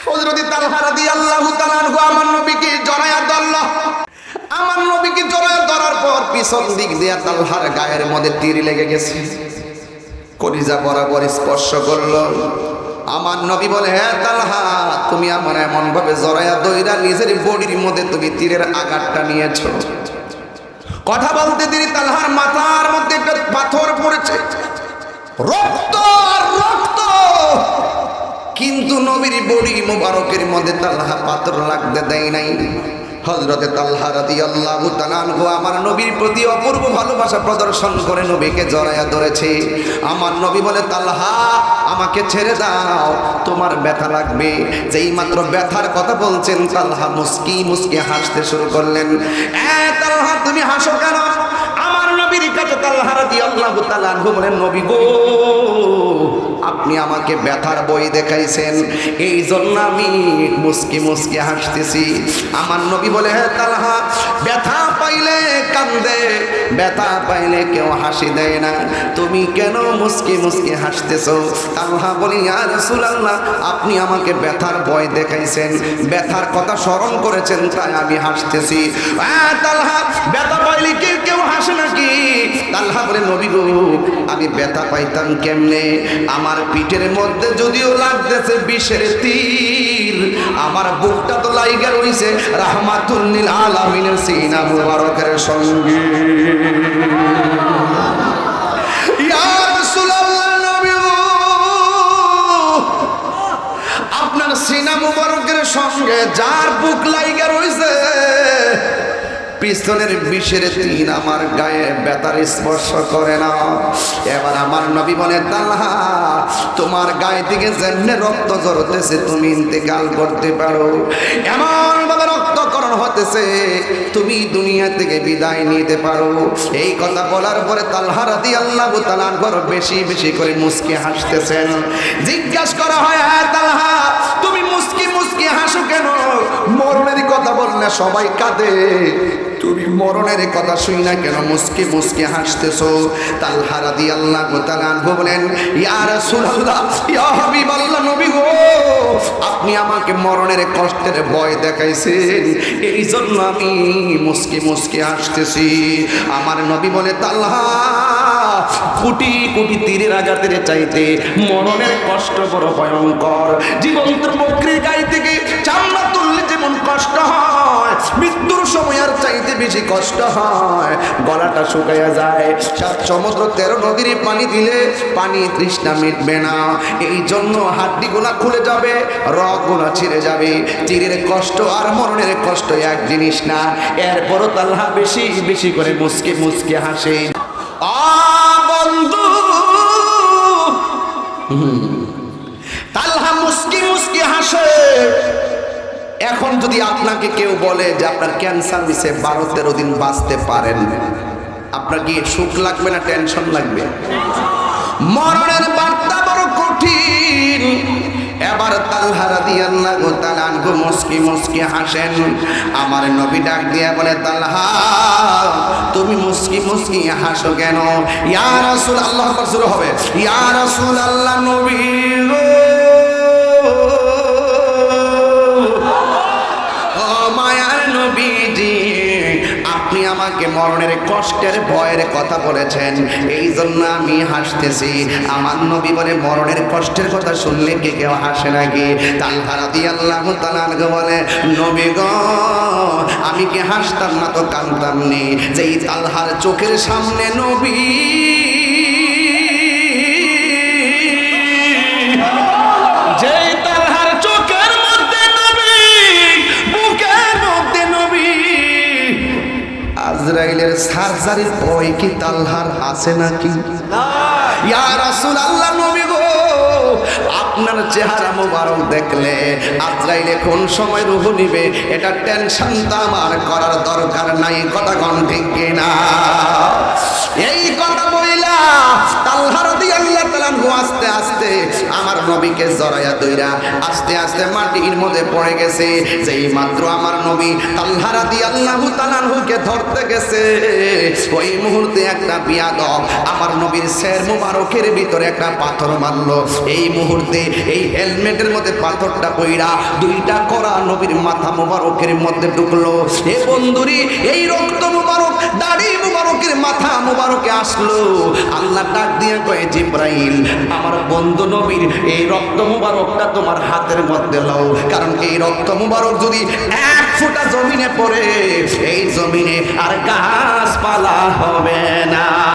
হযরত তালহা রাদিয়াল্লাহু তাআলা আনহু আমার নবীকে জড়ায়া ধরল। আমার নবীকে জড়ায়া ধরার পর পিছন দিক দিয়ে তালহার গায়ের মধ্যে তীর লেগে গেছে, কলিজা বরাবর স্পর্শ করলো। আমার নবী বলে, হ্যাঁ তালহা, তুমি আমার এমন ভাবে জড়ায়া দইরা নিজের বডির মধ্যে তুমি তীরের আঘাতটা নিয়েছো। কথা বলতে তিনি তালহার মাথার মধ্যে একটা পাথর পড়েছে, রক্ত আর রক্ত, কিন্তু নবীর বডি মোবারকের মধ্যে তালহা পাথর লাগতে দেয় নাই। হযরতে তালহা রাদিয়াল্লাহু তাআলা আনহু আমার নবীর প্রতি অপূর্ব ভালোবাসা প্রদর্শন করে নবীকে জড়ায়া ধরেছে। আমার নবী বলে, তালহা আমাকে ছেড়ে দাও, তোমার ব্যথা লাগবে। যেই মাত্র ব্যথার কথা বলছেন তালহা মুস্কি মুস্কি হাসতে শুরু করলেন। তালহা তুমি হাসো কেন? আমার নবীর কাছে তালহা রাদিয়াল্লাহু তাআলা আনহু বলেন, নবী গো, আপনি আমাকে ব্যথার বই দেখাইছেন, এই জন্য আমি মুস্কি মুস্কি হাসতেছি। আমার নবী বলে, হ্যাঁ তালহা, ব্যথা পাইলে কান্দে, ব্যথা পাইলে কেউ হাসি দেয় না, তুমি কেন মুস্কি মুস্কি হাসতেছো? তালহা বলি, ইয়া রাসূলুল্লাহ, আপনি আমাকে ব্যথার ভয় দেখাইছেন, ব্যথার কথা স্মরণ করেছেন, তাই আমি হাসতেছি। তালহা, ব্যথা পাইলে কেউ হাসে নাকি? তালহা বলে, নবী গো, আমি ব্যথা পাইতাম কেমনে? আমার পিঠের মধ্যে যদিও লাগতেছে বিষের তীর, আমার বুকটা তো লাইগা রইছে রাহমাতুল লিল আলামিনের সিনা মুবারকের সঙ্গে। ইয়া রাসূলুল্লাহ, নবী গো, আপনার সিনা মুবারকের সঙ্গে যার বুক লাইগা রইছে, পিস্তলের বিষের তীর আমার গায়ে ব্যথার স্পর্শ করে না। এবার আমার নবী বলে, তালহা, তোমার গায়ে থেকে যেমনে রক্ত ঝরতেছে তুমি ইন্তেকাল করতে পারো, এমন ভাবে রক্তকরণ হতেছে তুমি দুনিয়া থেকে বিদায় নিতে পারো। এই কথা বলার পরে তালহা রাদিয়াল্লাহু তাআলা আনহু বেশি বেশি করে মুস্কি হাসতেছেন। জিজ্ঞাসা করা হয়, হ্যাঁ তালহা, তুমি মুস্কি মুস্কি হাসো কেন? মরণের কথা বললে সবাই কাঁদে, তুমি মরণের কথা শুই না কেন মুস্কি মুস্কি হাসতেছো? তালহা রাদিয়াল্লাহু তাআলা আনহু বলেন, ইয়া রাসূলুল্লাহ, ইয়া হাবিবাল্লাহ, নবী গো, আপনি আমাকে মরণের কষ্টের ভয় দেখাইছেন, এই জন্য আমি মুস্কি মুস্কি হাসতেছি। আমার নবী বলে, তালহা, কোটি কোটি তীরের আঘাতের চাইতে মরণের কষ্ট বড় ভয়ঙ্কর। জীবন্ত বকরির গায়ে থেকে চামড়া তুললে যেমন কষ্ট হয়, মৃত্যুর সময় আর চাইতে বেশি কষ্ট হয়। গলাটা শুকাইয়া যায়, 7 সমুদ্র 13 নদীর পানি দিলে পানি তৃষ্ণা মিটবে না। এই জন্য হাড্ডিগুলা খুলে যাবে, রগগুলা ছিঁড়ে যাবে। তীরের কষ্ট আর মরণের কষ্ট এক জিনিস না। এরপরও তালহা বেশি বেশি করে মুস্কি মুস্কি হাসে। বন্ধু, তালহা মুস্কি মুস্কি হাসে। এখন যদি আপনাকে কেউ বলে যে আপনার ক্যান্সার হয়েছে, 12-13 দিন বাঁচতে পারেন, আপনার কি সুখ লাগবে না টেনশন লাগবে? মরণের বার্তা বড় কঠিন। এবার তালহা রাদিয়াল্লাহু তাআলা আনহু মুস্কি মুস্কি হাসেন। আমার নবী ডাক দিয়া বলে, তালহা, তুমি মুস্কি মুস্কি হাসো কেন? ইয়া রাসূলুল্লাহ, আল্লাহু আকবার শুরু হবে, ইয়া রাসূলুল্লাহ, নবী গো, মায়ার নবীজি, আপনি আমাকে মরণের কষ্টের ভয়ের কথা বলেছেন, এই জন্য আমি হাসতেছি। আমার নবী বলে, মরণের কষ্টের কথা শুনলে কি কেউ হাসে নাকি? তালহা রাদিয়াল্লাহু তাআলা আনহু বলে, নবী গো, আমি কি হাসতাম না তো কাঁদতাম নি? যেই তালহার চোখের সামনে নবী, ইসরাইলের সার্জারির ভয় কি তালহার আছে নাকি? ইয়া রাসূলুল্লাহ, নবী গো, আপনার চেহারা মোবারক দেখলে আজরাইলে কোন সময় রূহ নিবে এটা টেনশন তো আমার করার দরকার নাই। কথা কোন ঠিক কিনা? এই কথা বইলা তালহা রাদিয়াল্লাহু তাআলা আস্তে আস্তে আমার নবীকে জড়ায়া ধইরা আস্তে আস্তে মাটির মধ্যে পড়ে গেছে। যেই মাত্র আমার নবী তালহা রাদিয়াল্লাহু তাআলাকে ধরতে গেছে, ওই মুহূর্তে একটা বিয়াদব আমার নবীর শের মুবারকের ভিতরে একটা পাথর মারলো। এই মুহূর্তে এই হেলমেটের মধ্যে পাথরটা কইরা দুইটা করা নবীর মাথা মুবারকের মধ্যে ঢুকলো। এ বন্ধুরি এই রক্ত মুবারক দাড়ি মুবারকের মাথা মুবারকে আসলো। আল্লাহ ডাক দিয়ে কয়ে জিব্রাইল আমার বন্ধু নবীর এই রক্ত মুবারকটা তোমার হাতের মধ্যে লও, কারণ এই রক্ত মুবারক যদি এক ফোঁটা জমিনে পড়ে এই জমিনে আর গাছপালা হবে না।